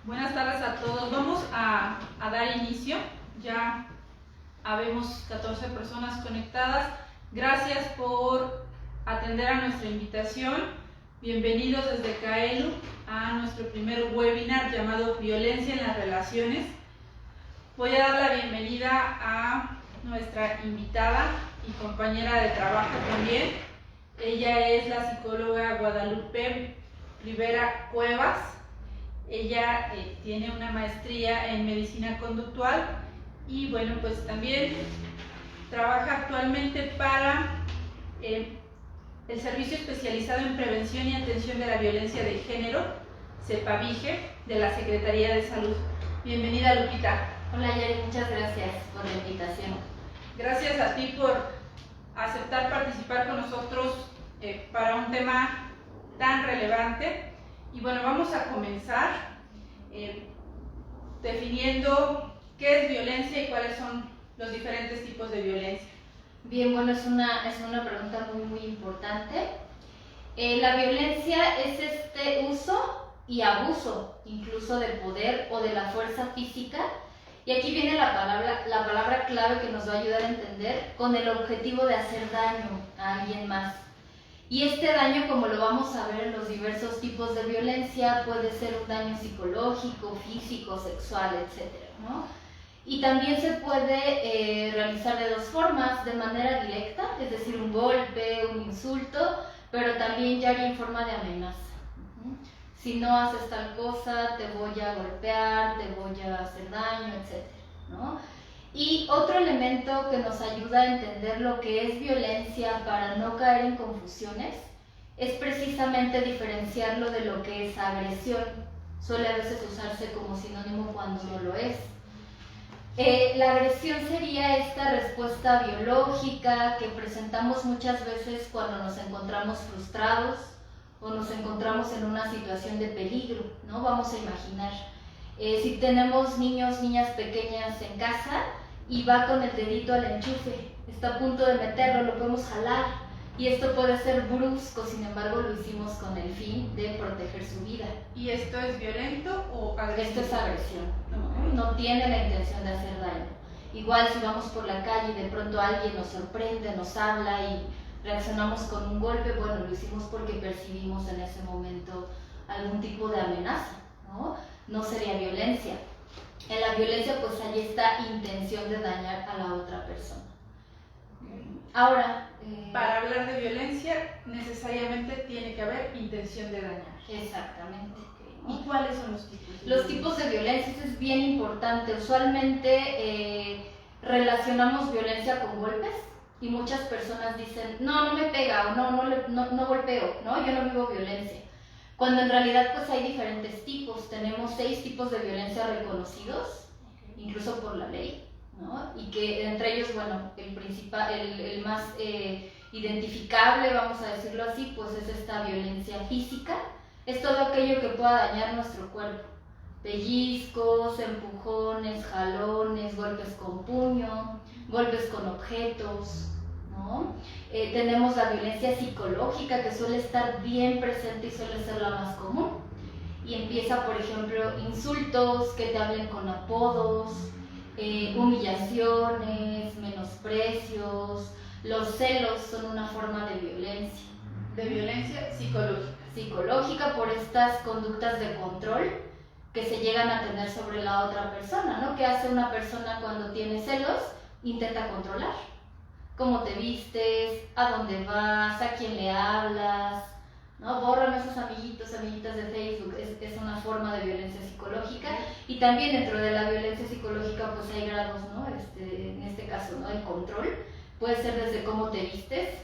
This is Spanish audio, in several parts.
Buenas tardes a todos. Vamos a dar inicio. Ya habemos 14 personas conectadas. Gracias por atender a nuestra invitación. Bienvenidos desde CAELU a nuestro primer webinar llamado Violencia en las Relaciones. Voy a dar la bienvenida a nuestra invitada y compañera de trabajo también. Ella es la psicóloga Guadalupe Rivera Cuevas. Ella tiene una maestría en medicina conductual y bueno, pues también trabaja actualmente para el Servicio Especializado en Prevención y Atención de la Violencia de Género, CEPAVIGE, de la Secretaría de Salud. Bienvenida, Lupita. Hola, Yari, muchas gracias por la invitación. Gracias a ti por aceptar participar con nosotros para un tema tan relevante. Y bueno, vamos a comenzar definiendo qué es violencia y cuáles son los diferentes tipos de violencia. Bien, bueno, es una pregunta muy importante. La violencia es este uso y abuso, incluso del poder o de la fuerza física. Y aquí viene la palabra clave que nos va a ayudar a entender, con el objetivo de hacer daño a alguien más. Y este daño, como lo vamos a ver en los diversos tipos de violencia, puede ser un daño psicológico, físico, sexual, etc., ¿no? Y también se puede realizar de dos formas: de manera directa, es decir, un golpe, un insulto, pero también ya en forma de amenaza. Si no haces tal cosa, te voy a golpear, te voy a hacer daño, etc., ¿no? Y otro elemento que nos ayuda a entender lo que es violencia para no caer en confusiones es precisamente diferenciarlo de lo que es agresión. Suele a veces usarse como sinónimo cuando no lo es. La agresión sería esta respuesta biológica que presentamos muchas veces cuando nos encontramos frustrados o nos encontramos en una situación de peligro, ¿no? Vamos a imaginar, si tenemos niños, niñas pequeñas en casa y va con el dedito al enchufe, está a punto de meterlo, lo podemos jalar y esto puede ser brusco, sin embargo lo hicimos con el fin de proteger su vida. ¿Y esto es violento o agresivo? Esto es agresión, no tiene la intención de hacer daño. Igual si vamos por la calle y de pronto alguien nos sorprende, nos habla y reaccionamos con un golpe, bueno, lo hicimos porque percibimos en ese momento algún tipo de amenaza, ¿no? No sería violencia. En la violencia pues hay esta intención de dañar a la otra persona. Ahora, para hablar de violencia necesariamente tiene que haber intención de dañar. Exactamente. ¿Y cuáles son los tipos? Los tipos de violencia, eso es bien importante. Usualmente relacionamos violencia con golpes y muchas personas dicen, no me pega o no golpeo, ¿no? Yo no vivo violencia. Cuando en realidad pues hay diferentes tipos. Tenemos 6 tipos de violencia reconocidos, incluso por la ley, ¿no? Y que entre ellos, bueno, el más identificable, vamos a decirlo así, pues es esta violencia física. Es todo aquello que pueda dañar nuestro cuerpo. Pellizcos, empujones, jalones, golpes con puño, golpes con objetos, ¿no? Tenemos la violencia psicológica, que suele estar bien presente y suele ser la más común. Y empieza, por ejemplo, insultos, que te hablen con apodos, humillaciones, menosprecios. Los celos son una forma de violencia. De violencia psicológica. Psicológica por estas conductas de control que se llegan a tener sobre la otra persona, ¿no? ¿Qué hace una persona cuando tiene celos? Intenta controlar. Cómo te vistes, a dónde vas, a quién le hablas, ¿no? Bórrame esos amiguitos, amiguitas de Facebook. Es una forma de violencia psicológica. Y también dentro de la violencia psicológica pues hay grados, ¿no? En este caso, ¿no? El control puede ser desde cómo te vistes,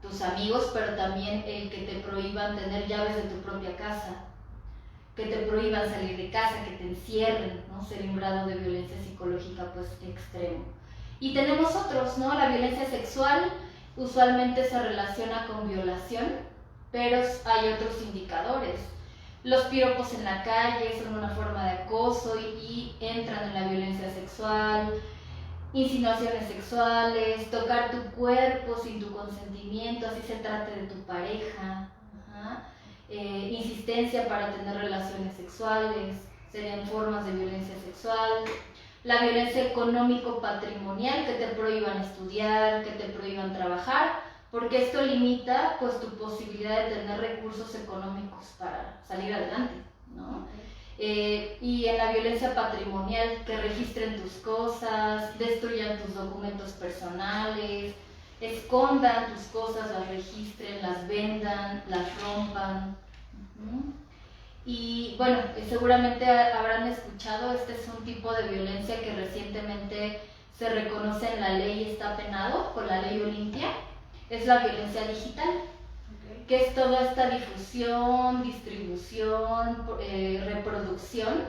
tus amigos, pero también el que te prohíban tener llaves de tu propia casa, que te prohíban salir de casa, que te encierren, ¿no? Sería un grado de violencia psicológica pues extremo. Y tenemos otros, ¿no? La violencia sexual usualmente se relaciona con violación, pero hay otros indicadores. Los piropos en la calle son una forma de acoso y entran en la violencia sexual. Insinuaciones sexuales, tocar tu cuerpo sin tu consentimiento, así se trate de tu pareja, insistencia para tener relaciones sexuales, serían formas de violencia sexual. La violencia económico-patrimonial, que te prohíban estudiar, que te prohíban trabajar, porque esto limita pues tu posibilidad de tener recursos económicos para salir adelante, ¿no? Y en la violencia patrimonial, que registren tus cosas, destruyan tus documentos personales, escondan tus cosas, las registren, las vendan, las rompan. Y bueno, seguramente habrán escuchado, este es un tipo de violencia que recientemente se reconoce en la ley y está penado por la ley Olimpia, es la violencia digital, que es toda esta difusión, distribución, reproducción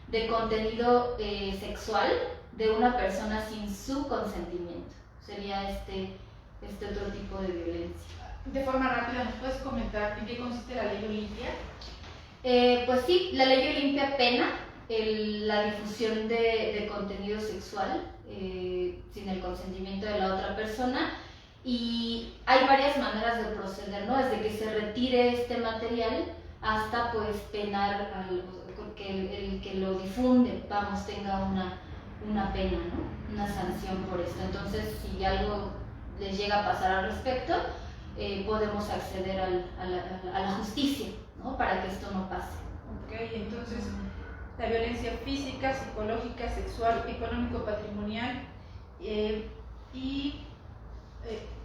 de contenido sexual de una persona sin su consentimiento. Sería este otro tipo de violencia. De forma rápida, ¿nos puedes comentar en qué consiste la ley Olimpia? Pues sí, la ley Olimpia pena la difusión de contenido sexual sin el consentimiento de la otra persona, y hay varias maneras de proceder, ¿no? Desde que se retire este material hasta pues penar que el que lo difunde, vamos, tenga una pena, ¿no? Una sanción por esto. Entonces, si algo les llega a pasar al respecto, podemos acceder a la justicia, ¿no? Para que esto no pase. Ok, entonces la violencia física, psicológica, sexual, económico-patrimonial y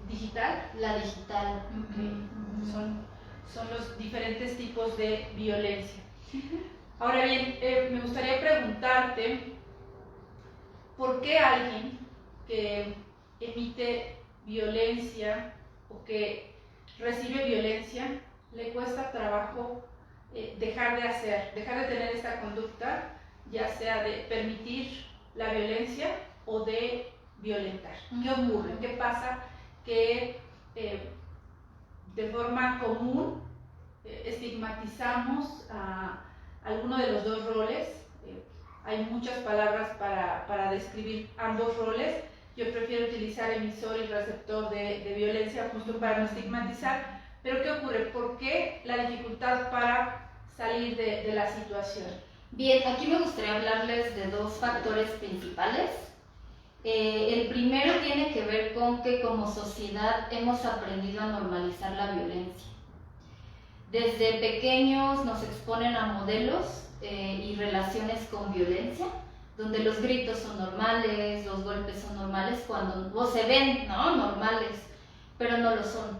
digital. La digital. Okay. Son los diferentes tipos de violencia. Ahora bien, me gustaría preguntarte, ¿por qué alguien que emite violencia o que recibe violencia le cuesta trabajo dejar de tener esta conducta, ya sea de permitir la violencia o de violentar? ¿Qué ocurre? ¿Qué pasa? Que de forma común estigmatizamos a alguno de los dos roles. Hay muchas palabras para describir ambos roles. Yo prefiero utilizar emisor y receptor de violencia justo para no estigmatizar. Pero ¿qué ocurre? ¿Por qué la dificultad para salir de la situación? Bien, aquí me gustaría hablarles de dos factores principales. El primero tiene que ver con que como sociedad hemos aprendido a normalizar la violencia. Desde pequeños nos exponen a modelos y relaciones con violencia, donde los gritos son normales, los golpes son normales, cuando se ven, ¿no?, normales, pero no lo son.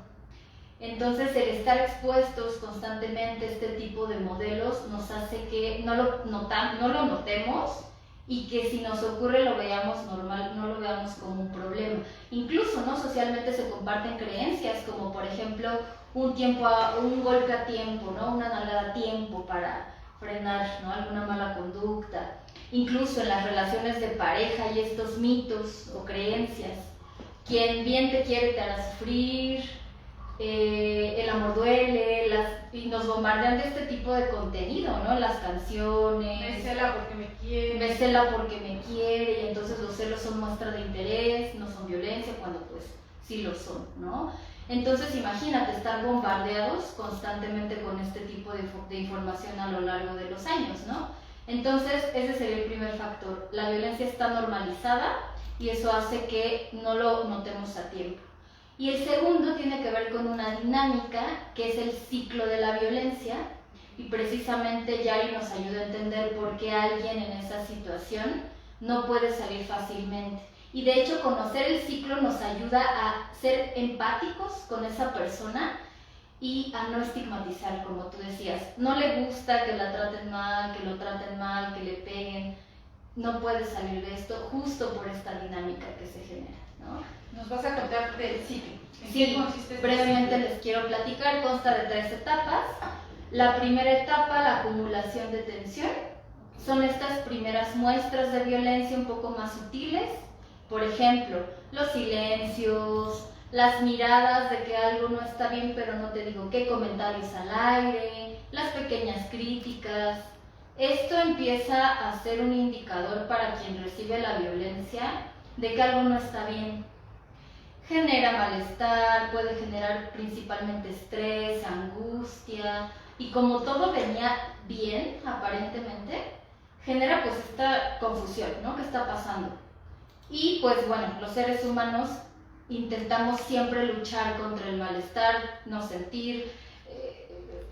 Entonces, el estar expuestos constantemente a este tipo de modelos nos hace que no lo notemos, y que si nos ocurre lo veamos normal, no lo veamos como un problema. Incluso, ¿no?, socialmente se comparten creencias como, por ejemplo, un golpe a tiempo, ¿no?, una nalgada a tiempo para frenar, ¿no?, alguna mala conducta. Incluso en las relaciones de pareja hay estos mitos o creencias: quien bien te quiere te hará sufrir, el amor duele, y nos bombardean de este tipo de contenido, ¿no? Las canciones. Me cela porque me quiere. Me cela porque me quiere, y entonces los celos son muestra de interés, no son violencia, cuando pues sí lo son, ¿no? Entonces imagínate estar bombardeados constantemente con este tipo de información a lo largo de los años, ¿no? Entonces ese sería el primer factor. La violencia está normalizada y eso hace que no lo notemos a tiempo. Y el segundo tiene que ver con una dinámica que es el ciclo de la violencia, y precisamente Yari nos ayuda a entender por qué alguien en esa situación no puede salir fácilmente. Y de hecho conocer el ciclo nos ayuda a ser empáticos con esa persona y a no estigmatizar, como tú decías. No le gusta que la traten mal, que lo traten mal, que le peguen. No puede salir de esto justo por esta dinámica que se genera, ¿no? Nos vas a contar del ciclo. ¿En sí, qué consiste este brevemente ciclo? les quiero platicar. Consta de 3 etapas. La primera etapa, la acumulación de tensión. Son estas primeras muestras de violencia un poco más sutiles. Por ejemplo, los silencios, las miradas de que algo no está bien pero no te digo qué, comentarios al aire, las pequeñas críticas. Esto empieza a ser un indicador para quien recibe la violencia de que algo no está bien. Genera malestar, puede generar principalmente estrés, angustia, y como todo venía bien, aparentemente, genera pues esta confusión, ¿no? ¿Qué está pasando? Y pues bueno, los seres humanos intentamos siempre luchar contra el malestar, no sentir,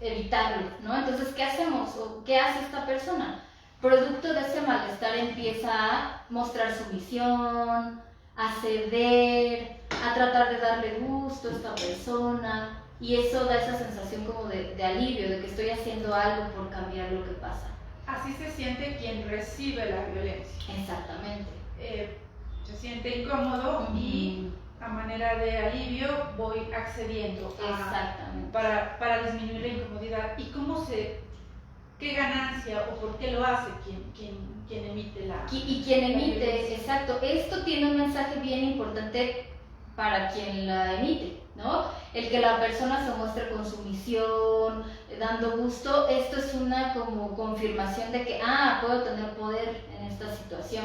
evitarlo, ¿no? Entonces, ¿qué hacemos? ¿O qué hace esta persona? Producto de ese malestar empieza a mostrar sumisión, a ceder, a tratar de darle gusto a esta persona, y eso da esa sensación como de alivio, de que estoy haciendo algo por cambiar lo que pasa. Así se siente quien recibe la violencia. Exactamente. Se siente incómodo y a manera de alivio voy accediendo para disminuir la incomodidad. ¿Y qué ganancia o por qué lo hace quien emite la Y quien emite, violencia? exacto. Esto tiene un mensaje bien importante para quien la emite, ¿no? El que la persona se muestre con sumisión, dando gusto, esto es una como confirmación de que, puedo tener poder en esta situación.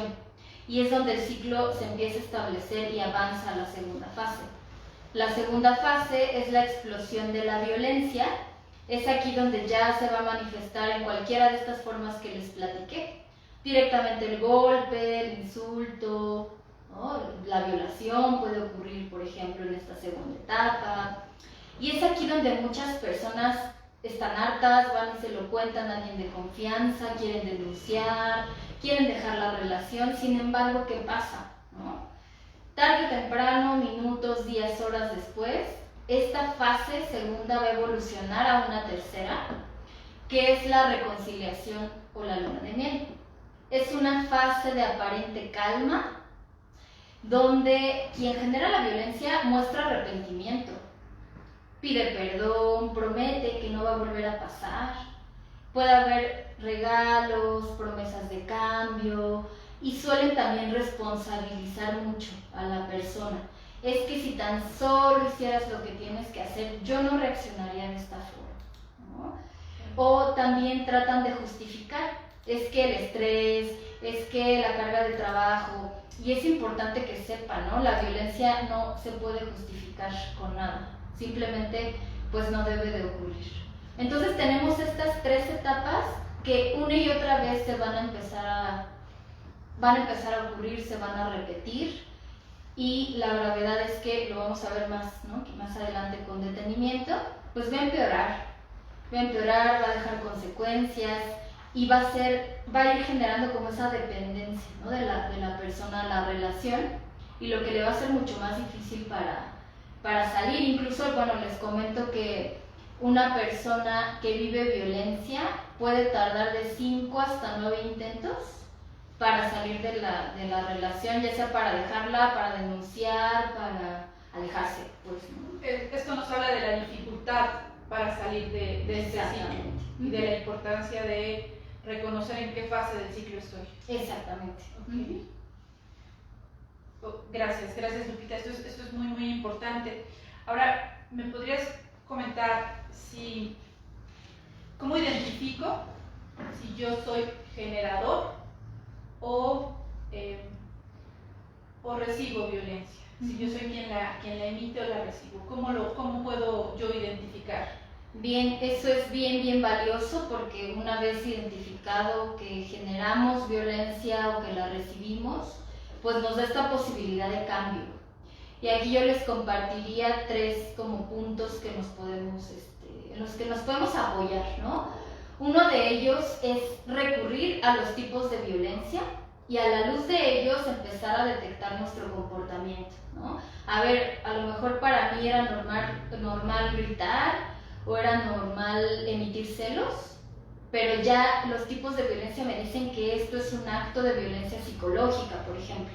Y es donde el ciclo se empieza a establecer y avanza a la segunda fase. La segunda fase es la explosión de la violencia. Es aquí donde ya se va a manifestar en cualquiera de estas formas que les platiqué. Directamente el golpe, el insulto, ¿no? La violación puede ocurrir, por ejemplo, en esta segunda etapa. Y es aquí donde muchas personas están hartas, van y se lo cuentan a alguien de confianza, quieren denunciar, quieren dejar la relación. Sin embargo, ¿qué pasa? ¿No? Tarde o temprano, minutos, días, horas después, esta fase segunda va a evolucionar a una tercera, que es la reconciliación o la luna de miel. Es una fase de aparente calma, donde quien genera la violencia muestra arrepentimiento, pide perdón, promete que no va a volver a pasar. Puede haber regalos, promesas de cambio, y suelen también responsabilizar mucho a la persona. Es que si tan solo hicieras lo que tienes que hacer, yo no reaccionaría de esta forma, ¿no? O también tratan de justificar, es que el estrés, es que la carga de trabajo, y es importante que sepan, ¿no? La violencia no se puede justificar con nada, simplemente pues no debe de ocurrir. Entonces tenemos estas tres etapas que una y otra vez se van a empezar a ocurrir, se van a repetir, y la gravedad es que lo vamos a ver más, ¿no? Que más adelante con detenimiento, pues va a empeorar, va a dejar consecuencias y va a ir generando como esa dependencia, ¿no? de la persona a la relación, y lo que le va a ser mucho más difícil para salir. Incluso, bueno, les comento que una persona que vive violencia puede tardar de 5 hasta 9 intentos para salir de la relación, ya sea para dejarla, para denunciar, para alejarse, pues, ¿no? Esto nos habla de la dificultad para salir de este ciclo y de la importancia de reconocer en qué fase del ciclo estoy. Exactamente. Okay. Gracias Lupita, esto es muy muy importante. Ahora, ¿me podrías comentar cómo identifico si yo soy generador o recibo violencia? Si yo soy quien la emite o la recibo, ¿cómo puedo yo identificar? Bien, eso es bien valioso, porque una vez identificado que generamos violencia o que la recibimos, pues nos da esta posibilidad de cambio. Y aquí yo les compartiría 3 como puntos que en los que nos podemos apoyar, ¿no? Uno de ellos es recurrir a los tipos de violencia y a la luz de ellos empezar a detectar nuestro comportamiento, ¿no? A ver, a lo mejor para mí era normal gritar, o era normal emitir celos, pero ya los tipos de violencia me dicen que esto es un acto de violencia psicológica, por ejemplo,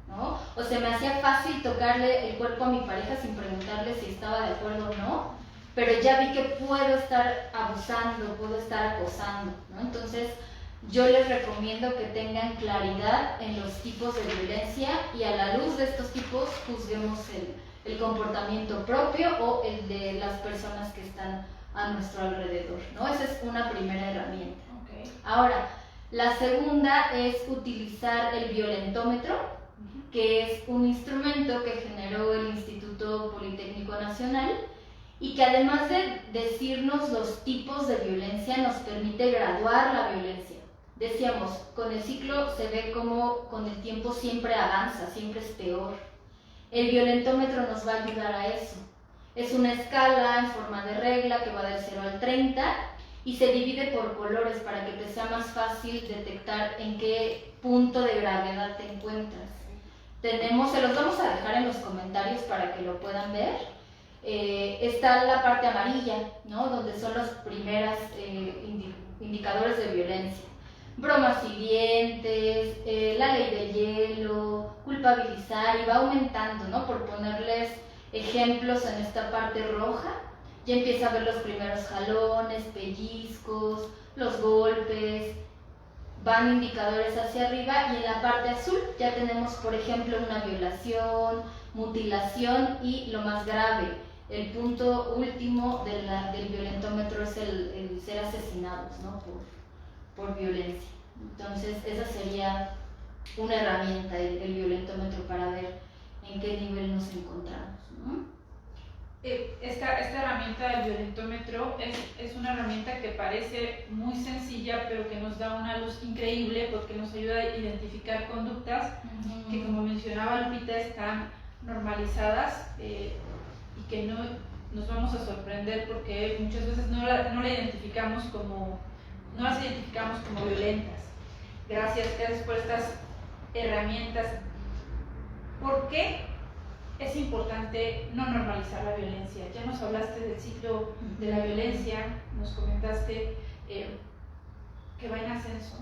¿no? O se me hacía fácil tocarle el cuerpo a mi pareja sin preguntarle si estaba de acuerdo o no, pero ya vi que puedo estar abusando, puedo estar acosando, ¿no? Entonces, yo les recomiendo que tengan claridad en los tipos de violencia, y a la luz de estos tipos juzguemos el comportamiento propio o el de las personas que están a nuestro alrededor, ¿no? Esa es una primera herramienta. Okay. Ahora, la segunda es utilizar el violentómetro, que es un instrumento que generó el Instituto Politécnico Nacional, y que además de decirnos los tipos de violencia, nos permite graduar la violencia. Decíamos, con el ciclo se ve como con el tiempo siempre avanza, siempre es peor. El violentómetro nos va a ayudar a eso. Es una escala en forma de regla que va del 0 al 30 y se divide por colores para que te sea más fácil detectar en qué punto de gravedad te encuentras. Se los vamos a dejar en los comentarios para que lo puedan ver. Está la parte amarilla, ¿no? Donde son los primeros indicadores de violencia. Bromas hirientes, la ley de hielo, culpabilizar, y va aumentando, ¿no? Por ponerles ejemplos, en esta parte roja ya empieza a ver los primeros jalones, pellizcos, los golpes, van indicadores hacia arriba, y en la parte azul ya tenemos, por ejemplo, una violación, mutilación y lo más grave, el punto último del violentómetro es el ser asesinados, ¿no? por violencia. Entonces esa sería una herramienta, el violentómetro, para ver en qué nivel nos encontramos, ¿no? Esta herramienta del violentómetro es una herramienta que parece muy sencilla, pero que nos da una luz increíble porque nos ayuda a identificar conductas que, como mencionaba Lupita, están normalizadas y que no nos vamos a sorprender porque muchas veces no las identificamos como violentas. Gracias por estas herramientas. ¿Por qué es importante no normalizar la violencia? Ya nos hablaste del ciclo de la violencia, nos comentaste que va en ascenso.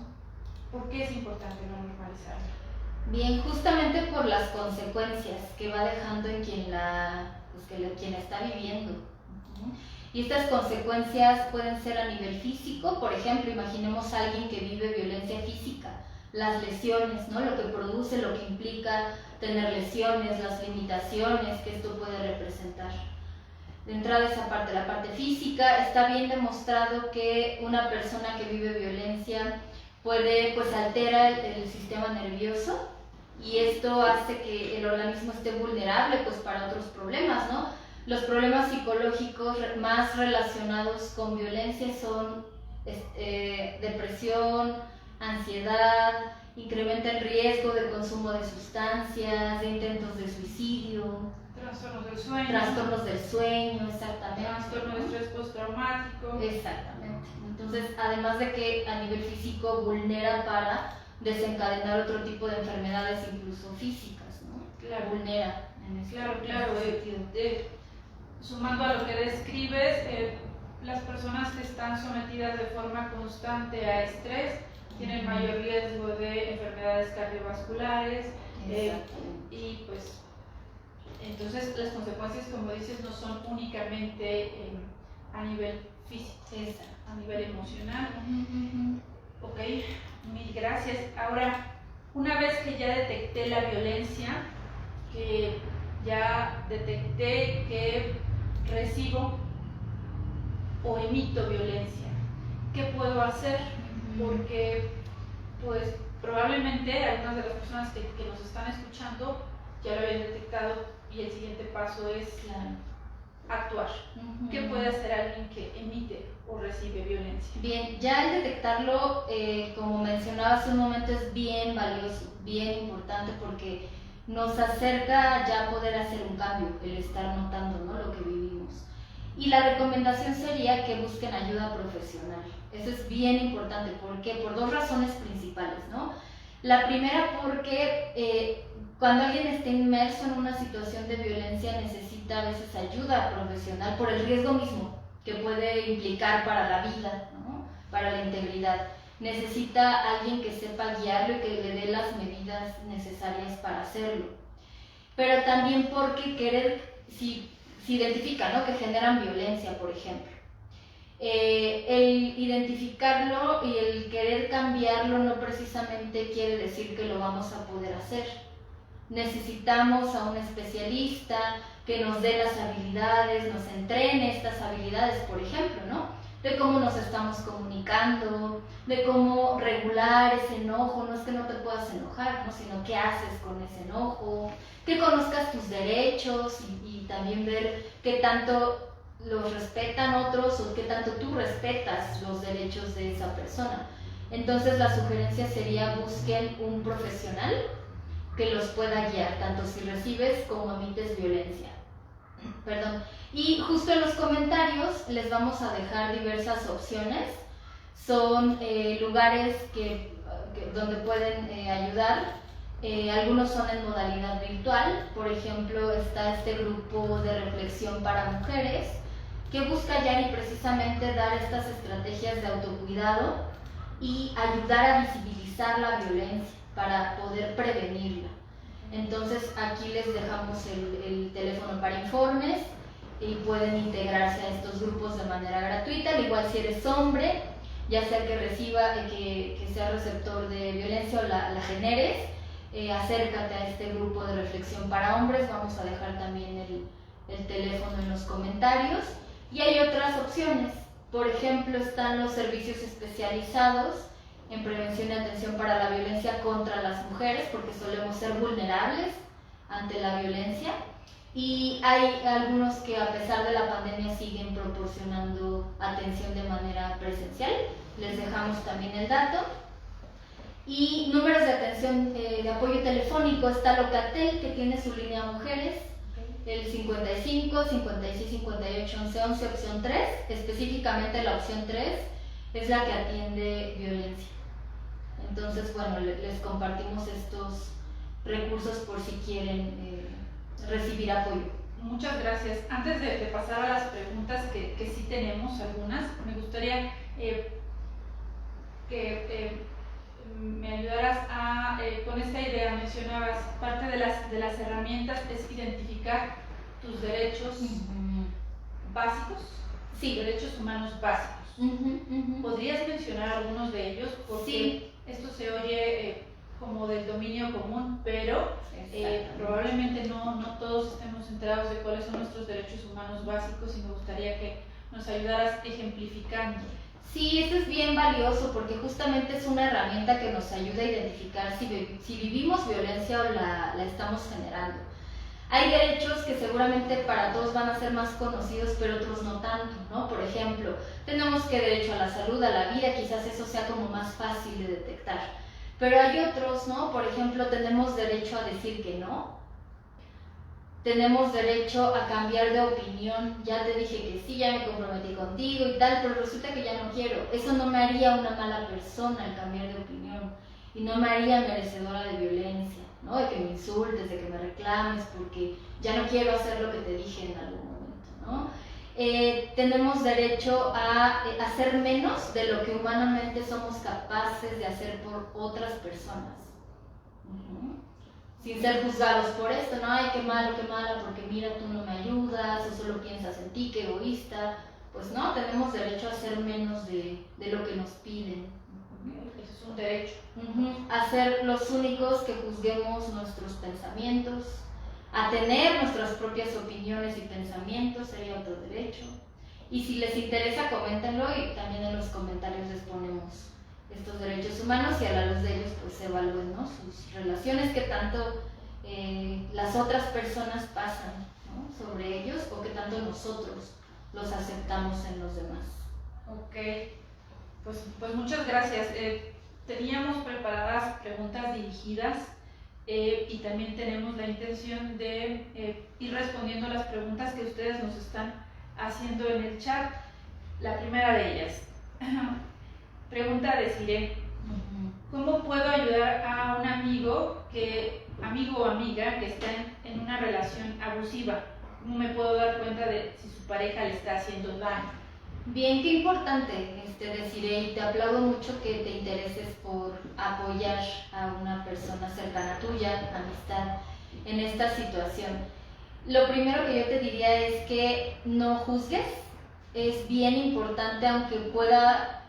¿Por qué es importante no normalizarla? Bien, justamente por las consecuencias que va dejando en quien está viviendo. Y estas consecuencias pueden ser a nivel físico. Por ejemplo, imaginemos a alguien que vive violencia física, las lesiones, ¿no? Lo que produce, lo que implica tener lesiones, las limitaciones que esto puede representar. De entrada, esa parte, la parte física, está bien demostrado que una persona que vive violencia altera el sistema nervioso, y esto hace que el organismo esté vulnerable para otros problemas, ¿no? Los problemas psicológicos más relacionados con violencia son depresión, ansiedad, incrementa el riesgo de consumo de sustancias, de intentos de suicidio, trastornos del sueño, exactamente, trastorno de estrés postraumático. Exactamente. Entonces, además de que a nivel físico vulnera para desencadenar otro tipo de enfermedades, incluso físicas, ¿no? Claro. Vulnera en ese sentido. Sumando a lo que describes, las personas que están sometidas de forma constante a estrés tienen mayor riesgo de enfermedades cardiovasculares, y pues entonces las consecuencias, como dices, no son únicamente a nivel físico, es a nivel emocional. Ok, mil gracias. Ahora, una vez que ya detecté la violencia, que ya detecté que recibo o emito violencia, ¿qué puedo hacer? Porque pues probablemente algunas de las personas que nos están escuchando ya lo habían detectado, y el siguiente paso es actuar. ¿Qué puede hacer alguien que emite o recibe violencia? Bien, ya el detectarlo, como mencionaba hace un momento, es bien valioso, bien importante, porque nos acerca ya a poder hacer un cambio, el estar notando, ¿no?, lo que vivimos. Y la recomendación sería que busquen ayuda profesional. Eso es bien importante. ¿Por qué? Por dos razones principales, ¿no? La primera, porque cuando alguien está inmerso en una situación de violencia necesita a veces ayuda profesional por el riesgo mismo que puede implicar para la vida, ¿no?, para la integridad. Necesita alguien que sepa guiarlo y que le dé las medidas necesarias para hacerlo. Pero también porque si identifica, ¿no?, que generan violencia, por ejemplo. El identificarlo y el querer cambiarlo no precisamente quiere decir que lo vamos a poder hacer. Necesitamos a un especialista que nos dé las habilidades, nos entrene estas habilidades, por ejemplo, ¿no?, de cómo nos estamos comunicando, de cómo regular ese enojo. No es que no te puedas enojar, ¿no?, sino qué haces con ese enojo, que conozcas tus derechos y también ver qué tanto los respetan otros o qué tanto tú respetas los derechos de esa persona. Entonces la sugerencia sería busquen un profesional que los pueda guiar, tanto si recibes como emites violencia. Perdón. Y justo en los comentarios les vamos a dejar diversas opciones. Son lugares donde pueden ayudar. Algunos son en modalidad virtual. Por ejemplo, está este grupo de reflexión para mujeres que busca hallar y precisamente dar estas estrategias de autocuidado y ayudar a visibilizar la violencia para poder prevenirla. Entonces aquí les dejamos el teléfono para informes y pueden integrarse a estos grupos de manera gratuita. Al igual si eres hombre, ya sea que reciba, que sea receptor de violencia o la generes, acércate a este grupo de reflexión para hombres. Vamos a dejar también el teléfono en los comentarios. Y hay otras opciones. Por ejemplo, están los servicios especializados en prevención y atención para la violencia contra las mujeres, porque solemos ser vulnerables ante la violencia. Y hay algunos que a pesar de la pandemia siguen proporcionando atención de manera presencial. Les dejamos también el dato. Y números de atención de apoyo telefónico, está Locatel, que tiene su línea mujeres, el 55 56 58 11 11, opción 3. Específicamente la opción 3 es la que atiende violencia. Entonces, bueno, les compartimos estos recursos por si quieren recibir apoyo. Muchas gracias. Antes de pasar a las preguntas que sí tenemos algunas, me gustaría que me ayudaras con esta idea. Mencionabas, parte de las herramientas es identificar tus derechos básicos, sí, derechos humanos básicos. ¿Podrías mencionar algunos de ellos? Porque sí, esto se oye como del dominio común, pero probablemente no todos estemos enterados de cuáles son nuestros derechos humanos básicos, y me gustaría que nos ayudaras ejemplificando. Sí, eso es bien valioso porque justamente es una herramienta que nos ayuda a identificar si vivimos violencia o la estamos generando. Hay derechos que seguramente para todos van a ser más conocidos, pero otros no tanto, ¿no? Por ejemplo, tenemos que derecho a la salud, a la vida, quizás eso sea como más fácil de detectar. Pero hay otros, ¿no? Por ejemplo, tenemos derecho a decir que no. Tenemos derecho a cambiar de opinión. Ya te dije que sí, ya me comprometí contigo y tal, pero resulta que ya no quiero. Eso no me haría una mala persona el cambiar de opinión y no me haría merecedora de violencia, ¿no? De que me insultes, de que me reclames porque ya no quiero hacer lo que te dije en algún momento, ¿no? Tenemos derecho a hacer menos de lo que humanamente somos capaces de hacer por otras personas. Sin ser juzgados por esto, ¿no? Ay, qué malo, qué mala, porque mira, tú no me ayudas, o solo piensas en ti, qué egoísta. Pues no, tenemos derecho a hacer menos de lo que nos piden. Eso es un derecho. A ser los únicos que juzguemos nuestros pensamientos, a tener nuestras propias opiniones y pensamientos, sería otro derecho. Y si les interesa, coméntenlo y también en los comentarios les ponemos estos derechos humanos y a la luz de ellos pues evalúen, ¿no? Sus relaciones, que tanto las otras personas pasan, ¿no? sobre ellos o que tanto nosotros los aceptamos en los demás. Ok, pues muchas gracias. Teníamos preparadas preguntas dirigidas y también tenemos la intención de ir respondiendo las preguntas que ustedes nos están haciendo en el chat. La primera de ellas. Pregunta de Siré: ¿cómo puedo ayudar a un amigo o amiga que está en una relación abusiva? ¿Cómo me puedo dar cuenta de si su pareja le está haciendo daño? Bien, qué importante, Desiree, y te aplaudo mucho que te intereses por apoyar a una persona cercana tuya, amistad, en esta situación. Lo primero que yo te diría es que no juzgues. Es bien importante, aunque pueda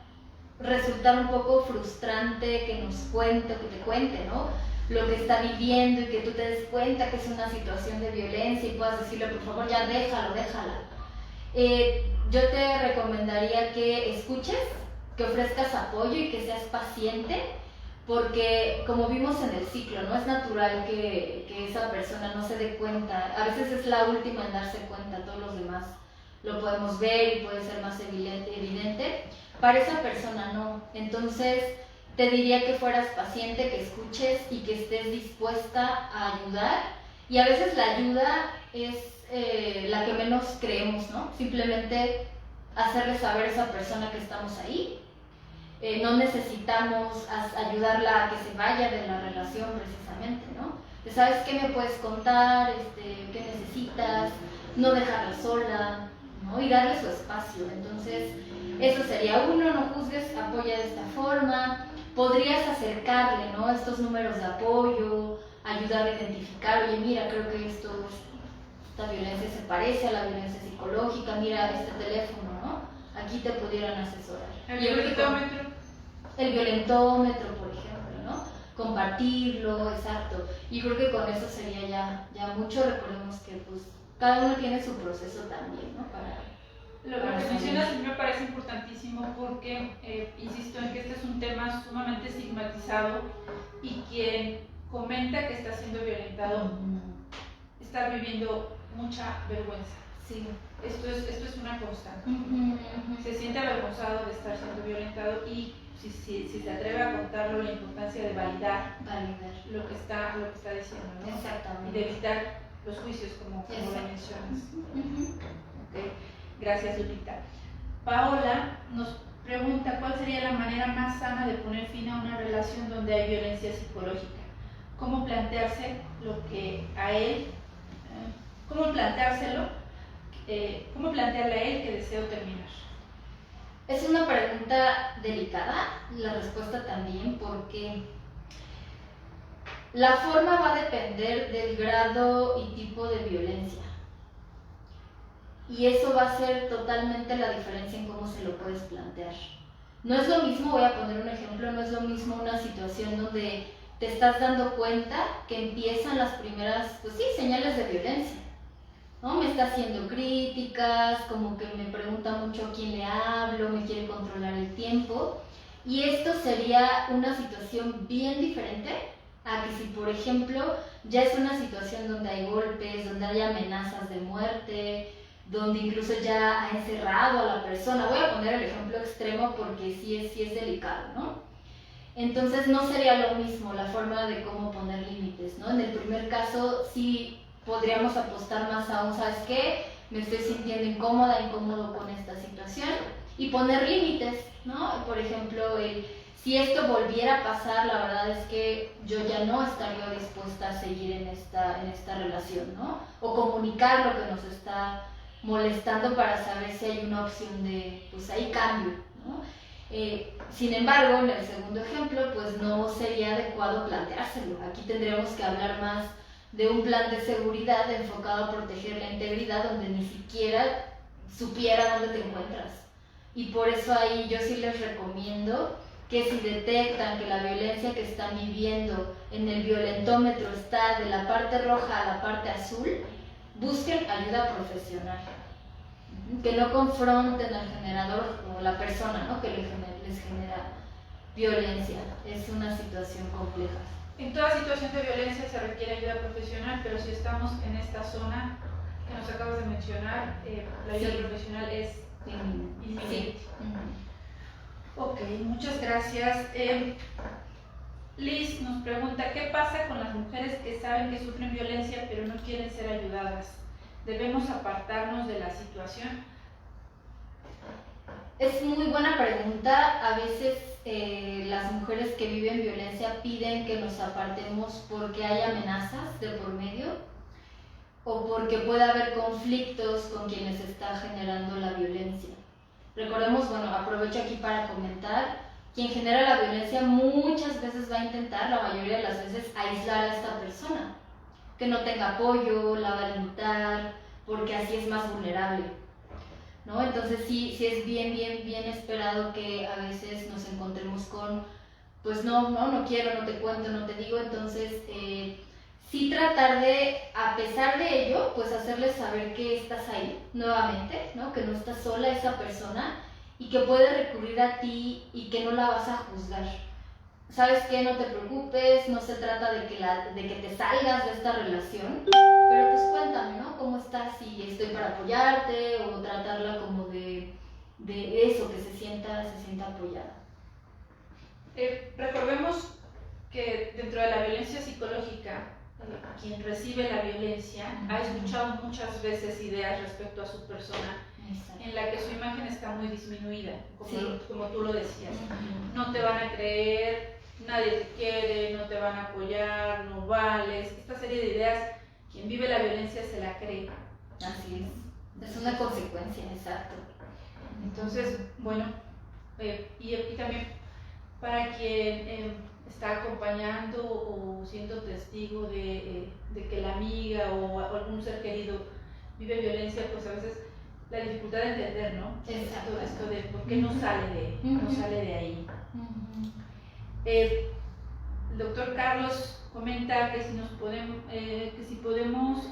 resultar un poco frustrante que nos cuente, que te cuente, ¿no? Lo que está viviendo y que tú te des cuenta que es una situación de violencia y puedas decirle, por favor, ya déjalo, déjala. Yo te recomendaría que escuches, que ofrezcas apoyo y que seas paciente, porque como vimos en el ciclo, no es natural que esa persona no se dé cuenta. A veces es la última en darse cuenta, todos los demás lo podemos ver y puede ser más evidente. Para esa persona no. Entonces te diría que fueras paciente, que escuches y que estés dispuesta a ayudar. Y a veces la ayuda es la que menos creemos, ¿no? Simplemente hacerle saber a esa persona que estamos ahí. No necesitamos ayudarla a que se vaya de la relación precisamente, ¿no? ¿Sabes qué me puedes contar? ¿Qué necesitas? No dejarla sola, ¿no? Y darle su espacio. Entonces, eso sería uno, no juzgues, apoya de esta forma. Podrías acercarle, ¿no? Estos números de apoyo, ayudarle a identificar, oye, mira, creo que esta violencia se parece a la violencia psicológica, mira este teléfono, ¿no? Aquí te pudieran asesorar. ¿El violentómetro? El violentómetro, por ejemplo, ¿no? Compartirlo, exacto. Y creo que con eso sería ya mucho. Recordemos que pues cada uno tiene su proceso también, ¿no? Lo que mencionas a mí me parece importantísimo porque insisto en que este es un tema sumamente estigmatizado y quien comenta que está siendo violentado está viviendo mucha vergüenza. Sí. Esto es una constante. Se siente avergonzado de estar siendo violentado y si se atreve a contarlo, la importancia de validar lo que está diciendo, ¿no? Exactamente. Y de evitar los juicios como lo mencionas. Okay. Gracias, Lupita. Paola nos pregunta cuál sería la manera más sana de poner fin a una relación donde hay violencia psicológica. ¿Cómo plantearse lo que a él, cómo planteárselo, cómo plantearle a él que deseo terminar? Es una pregunta delicada, la respuesta también, porque la forma va a depender del grado y tipo de violencia. Y eso va a ser totalmente la diferencia en cómo se lo puedes plantear. No es lo mismo, voy a poner un ejemplo, no es lo mismo una situación donde te estás dando cuenta que empiezan las primeras, pues sí, señales de violencia, ¿no? Me está haciendo críticas, como que me pregunta mucho a quién le hablo, me quiere controlar el tiempo. Y esto sería una situación bien diferente a que si, por ejemplo, ya es una situación donde hay golpes, donde hay amenazas de muerte, donde incluso ya ha encerrado a la persona. Voy a poner el ejemplo extremo porque sí es delicado, ¿no? Entonces no sería lo mismo la forma de cómo poner límites, ¿no? En el primer caso sí podríamos apostar más a un, ¿sabes qué? Me estoy sintiendo incómodo con esta situación y poner límites, ¿no? Por ejemplo, si esto volviera a pasar, la verdad es que yo ya no estaría dispuesta a seguir en esta relación, ¿no? O comunicar lo que nos está molestando para saber si hay una opción de, pues ahí cambio, ¿no? Sin embargo, en el segundo ejemplo, pues no sería adecuado planteárselo. Aquí tendríamos que hablar más de un plan de seguridad enfocado a proteger la integridad, donde ni siquiera supiera dónde te encuentras. Y por eso ahí yo sí les recomiendo que si detectan que la violencia que están viviendo en el violentómetro está de la parte roja a la parte azul, busquen ayuda profesional. Que no confronten al generador o la persona, ¿no? Que les genera violencia. Es una situación compleja. En toda situación de violencia se requiere ayuda profesional, pero si estamos en esta zona que nos acabas de mencionar, la ayuda profesional es inminente. Sí. Ok, muchas gracias. Liz nos pregunta, ¿qué pasa con las mujeres que saben que sufren violencia pero no quieren ser ayudadas? ¿Debemos apartarnos de la situación? Es muy buena pregunta. A veces las mujeres que viven violencia piden que nos apartemos porque hay amenazas de por medio o porque puede haber conflictos con quienes está generando la violencia. Recordemos, bueno, aprovecho aquí para comentar, quien genera la violencia muchas veces va a intentar, la mayoría de las veces, aislar a esta persona, que no tenga apoyo, la va a limitar, porque así es más vulnerable, ¿no? Entonces sí es bien esperado que a veces nos encontremos con, pues no quiero, no te cuento, no te digo. Entonces sí tratar de, a pesar de ello, pues hacerles saber que estás ahí nuevamente, ¿no? Que no estás sola esa persona y que puede recurrir a ti y que no la vas a juzgar. ¿Sabes qué? No te preocupes, no se trata de que te salgas de esta relación, pero pues cuéntame, ¿no? ¿Cómo estás? Si estoy para apoyarte o tratarla como de eso, que se sienta apoyada. Recordemos que dentro de la violencia psicológica, quien recibe la violencia ha escuchado muchas veces ideas respecto a su persona. Exacto. En la que su imagen está muy disminuida, como tú lo decías. No te van a creer, nadie te quiere, no te van a apoyar, no vales. Esta serie de ideas, quien vive la violencia se la cree. Así es una consecuencia, exacto. Entonces, bueno, y también para quien está acompañando o siendo testigo de que la amiga o algún ser querido vive violencia, pues a veces la dificultad de entender, ¿no? Exacto. Esto de por qué no sale de ahí. El doctor Carlos comenta que si podemos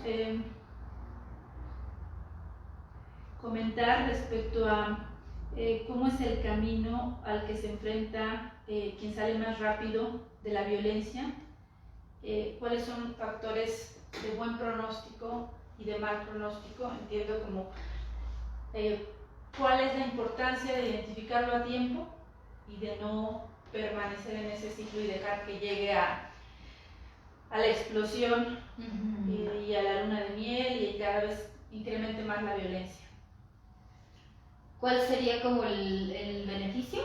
comentar respecto a cómo es el camino al que se enfrenta quien sale más rápido de la violencia, cuáles son factores de buen pronóstico y de mal pronóstico. Entiendo como cuál es la importancia de identificarlo a tiempo y de no permanecer en ese ciclo y dejar que llegue a la explosión y a la luna de miel y cada vez incremente más la violencia. ¿Cuál sería como el beneficio?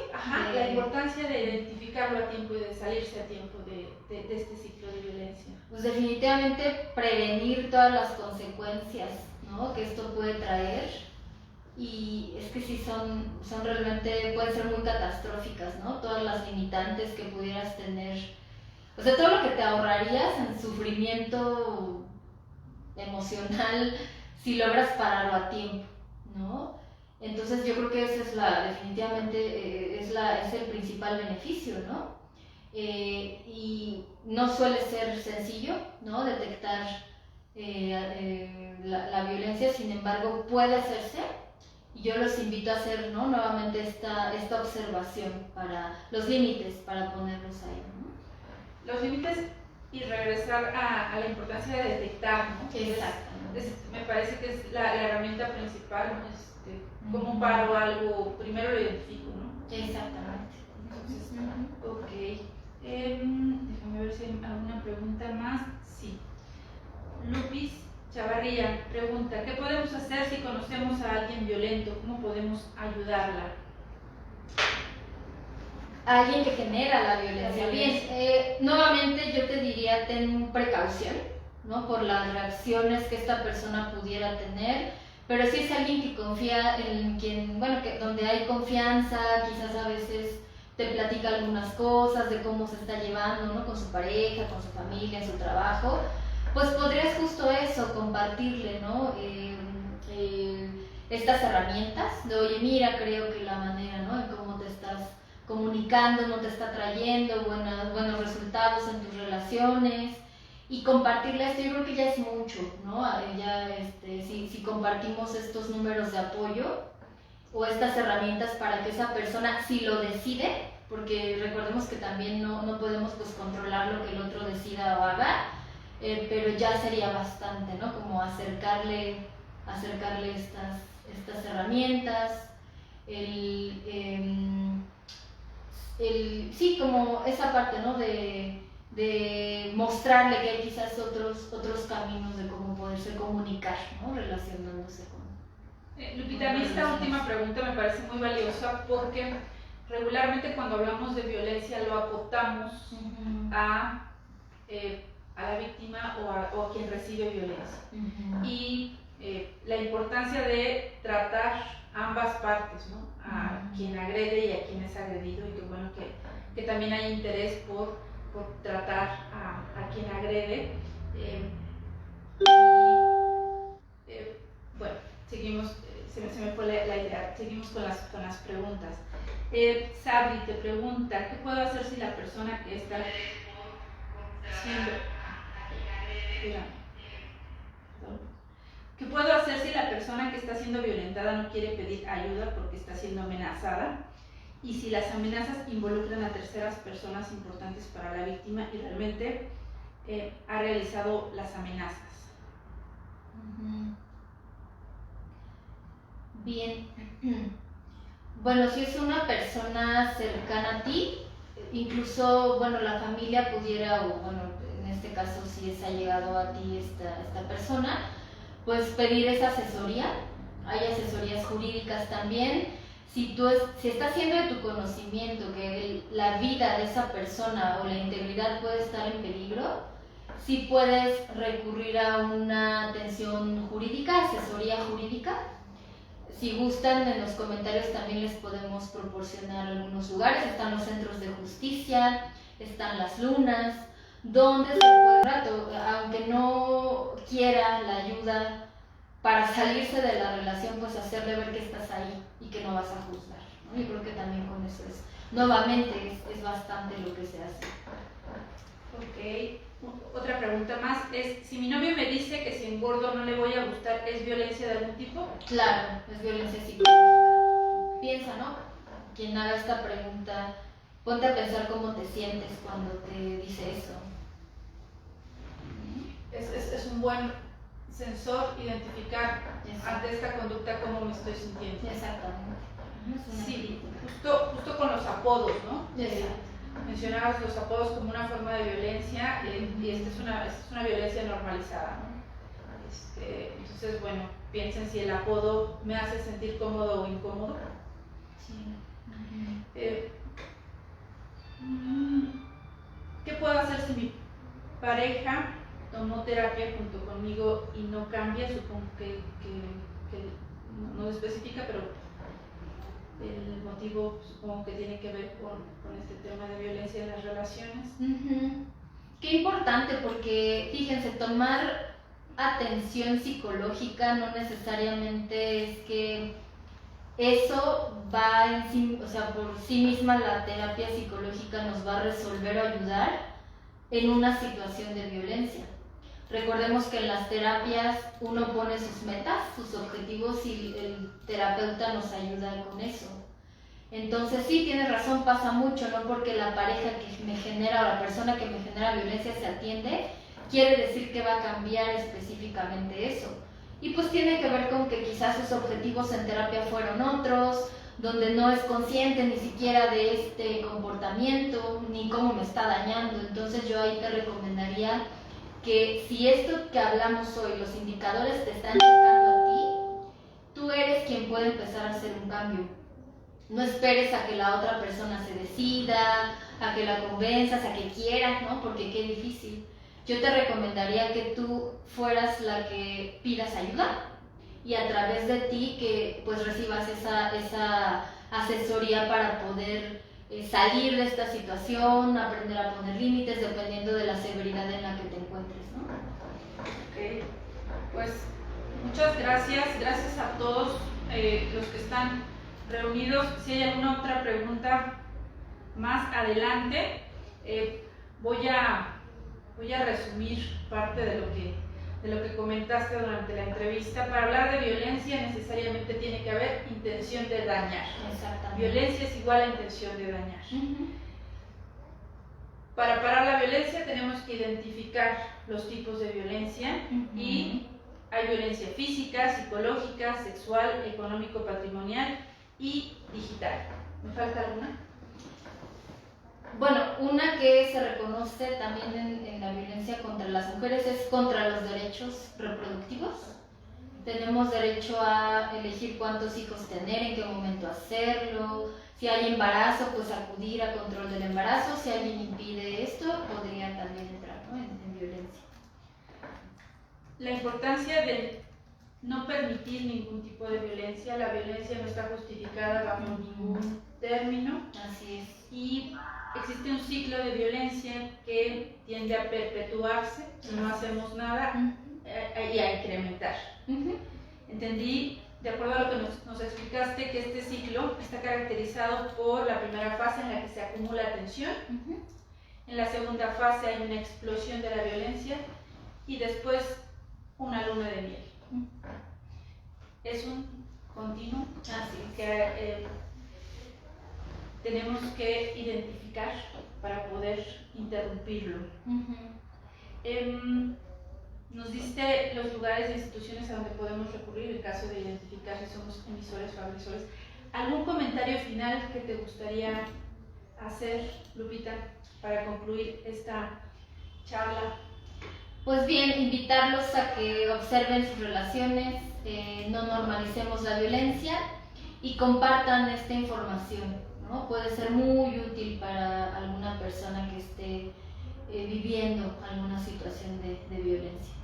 La importancia de identificarlo a tiempo y de salirse a tiempo de este ciclo de violencia. Pues definitivamente prevenir todas las consecuencias, ¿no?, que esto puede traer. Y es que sí son realmente, pueden ser muy catastróficas, ¿no? Todas las limitantes que pudieras tener. O sea, todo lo que te ahorrarías en sufrimiento emocional si logras pararlo a tiempo, ¿no? Entonces yo creo que esa es definitivamente es el principal beneficio, ¿no? Y no suele ser sencillo, ¿no?, detectar la violencia, sin embargo puede hacerse. Y yo los invito a hacer, ¿no?, nuevamente esta observación para los límites, para ponerlos ahí, ¿no? Los límites y regresar a la importancia de detectar, ¿no? Exactamente. Me parece que es la herramienta principal, ¿no? ¿Cómo paro algo? Primero lo identifico, ¿no? Exactamente. Entonces, ok. Déjame ver si hay alguna pregunta más. Sí. Lupis Chavarría pregunta, ¿qué podemos hacer si conocemos a alguien violento? ¿Cómo podemos ayudarla? A alguien que genera la violencia. Bien, nuevamente yo te diría, ten precaución, ¿no?, por las reacciones que esta persona pudiera tener, pero si es alguien que confía en quien, bueno, donde hay confianza, quizás a veces te platica algunas cosas de cómo se está llevando, ¿no?, con su pareja, con su familia, en su trabajo, pues podrías justo eso, compartirle, ¿no?, estas herramientas de, oye, mira, creo que la manera, ¿no?, en cómo te estás comunicando no te está trayendo buenos resultados en tus relaciones, y compartirle esto, yo creo que ya es mucho, ¿no? Si compartimos estos números de apoyo o estas herramientas para que esa persona, si lo decide, porque recordemos que también no podemos pues controlar lo que el otro decida o haga, pero ya sería bastante, ¿no?, como acercarle estas herramientas, sí, como esa parte, ¿no?, de mostrarle que hay quizás otros caminos de cómo poderse comunicar, ¿no?, relacionándose con... Lupita, a mí esta última pregunta me parece muy valiosa porque regularmente cuando hablamos de violencia lo acotamos a la víctima o a quien recibe violencia. Y la importancia de tratar ambas partes, ¿no?, a quien agrede y a quien es agredido, y que bueno que también hay interés por tratar a quien agrede. Bueno, seguimos, se me fue la idea, seguimos con las preguntas. Sabri te pregunta, ¿qué puedo hacer si la persona que está siendo... ¿Qué puedo hacer si la persona que está siendo violentada no quiere pedir ayuda porque está siendo amenazada? Y si las amenazas involucran a terceras personas importantes para la víctima y realmente ha realizado las amenazas. Bien. Bueno, si es una persona cercana a ti, incluso, bueno, la familia pudiera, o bueno, en este caso si es allegado a ti esta persona, pues pedir esa asesoría. Hay asesorías jurídicas también. Si está haciendo de tu conocimiento que la vida de esa persona o la integridad puede estar en peligro, sí puedes recurrir a una atención jurídica, asesoría jurídica. Si gustan, en los comentarios también les podemos proporcionar algunos lugares. Están los centros de justicia, están las lunas, donde se puede, aunque no quiera la ayuda para salirse de la relación, pues hacerle ver que estás ahí y que no vas a juzgar, ¿no? Yo creo que también con eso nuevamente es bastante lo que se hace. Ok. Otra pregunta más es, si mi novio me dice que si engordo no le voy a gustar, ¿es violencia de algún tipo? Claro, es violencia psicológica. Piensa, ¿no? Quien haga esta pregunta, ponte a pensar cómo te sientes cuando te dice eso. Es un buen sensor identificar ante esta conducta cómo me estoy sintiendo. Exactamente. Sí, justo con los apodos, ¿no? Exacto. Mencionabas los apodos como una forma de violencia y esta es una violencia normalizada, ¿no? Entonces, bueno, piensen si el apodo me hace sentir cómodo o incómodo. Sí. ¿Qué puedo hacer si mi pareja tomó terapia junto conmigo y no cambia? Supongo que no especifica, pero el motivo supongo que tiene que ver con este tema de violencia en las relaciones. Qué importante, porque fíjense, tomar atención psicológica no necesariamente es que eso va en sí, o sea, por sí misma la terapia psicológica nos va a resolver o ayudar en una situación de violencia. Recordemos que en las terapias uno pone sus metas, sus objetivos y el terapeuta nos ayuda con eso. Entonces sí, tienes razón, pasa mucho, no porque la pareja que me genera o la persona que me genera violencia se atiende, quiere decir que va a cambiar específicamente eso. Y pues tiene que ver con que quizás sus objetivos en terapia fueron otros, donde no es consciente ni siquiera de este comportamiento, ni cómo me está dañando. Entonces yo ahí te recomendaría que si esto que hablamos hoy, los indicadores te están checando a ti, tú eres quien puede empezar a hacer un cambio. No esperes a que la otra persona se decida, a que la convenzas, a que quieras, ¿no? Porque qué difícil. Yo te recomendaría que tú fueras la que pidas ayuda y a través de ti que pues recibas esa asesoría para poder salir de esta situación, aprender a poner límites dependiendo de la severidad en la que te encuentres, ¿no? Ok, pues muchas gracias a todos los que están reunidos. Si hay alguna otra pregunta más adelante, voy a resumir parte de lo que comentaste durante la entrevista. Para hablar de violencia necesariamente tiene que haber intención de dañar. Exactamente. Violencia es igual a intención de dañar. Para parar la violencia tenemos que identificar los tipos de violencia y hay violencia física, psicológica, sexual, económico, patrimonial y digital. ¿Me falta alguna? Bueno, una que se reconoce también en la violencia contra las mujeres es contra los derechos reproductivos. Tenemos derecho a elegir cuántos hijos tener, en qué momento hacerlo. Si hay embarazo, pues acudir a control del embarazo. Si alguien impide esto, podría también entrar, ¿no? en violencia. La importancia de no permitir ningún tipo de violencia. La violencia no está justificada bajo ningún término. Así es. Y existe un ciclo de violencia que tiende a perpetuarse si no hacemos nada y a incrementar. Entendí, de acuerdo a lo que nos explicaste, que este ciclo está caracterizado por la primera fase en la que se acumula tensión, en la segunda fase hay una explosión de la violencia y después una luna de miel. Es un continuo que tenemos que identificar para poder interrumpirlo. Nos diste los lugares e instituciones a donde podemos recurrir en caso de identificar si somos emisores o agresores. ¿Algún comentario final que te gustaría hacer, Lupita, para concluir esta charla? Pues bien, invitarlos a que observen sus relaciones, no normalicemos la violencia y compartan esta información, ¿no? Puede ser muy útil para alguna persona que esté viviendo alguna situación de violencia.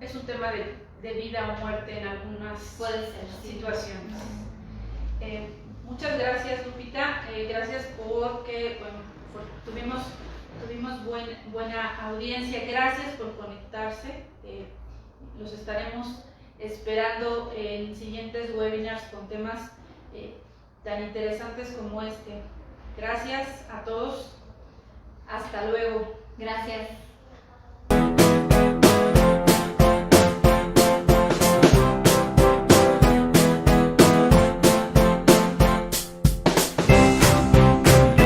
Es un tema de vida o muerte en algunas Puede ser, sí. situaciones. Muchas gracias, Lupita. Gracias porque tuvimos buena audiencia. Gracias por conectarse. Los estaremos esperando en siguientes webinars con temas tan interesantes como este. Gracias a todos. Hasta luego. Gracias.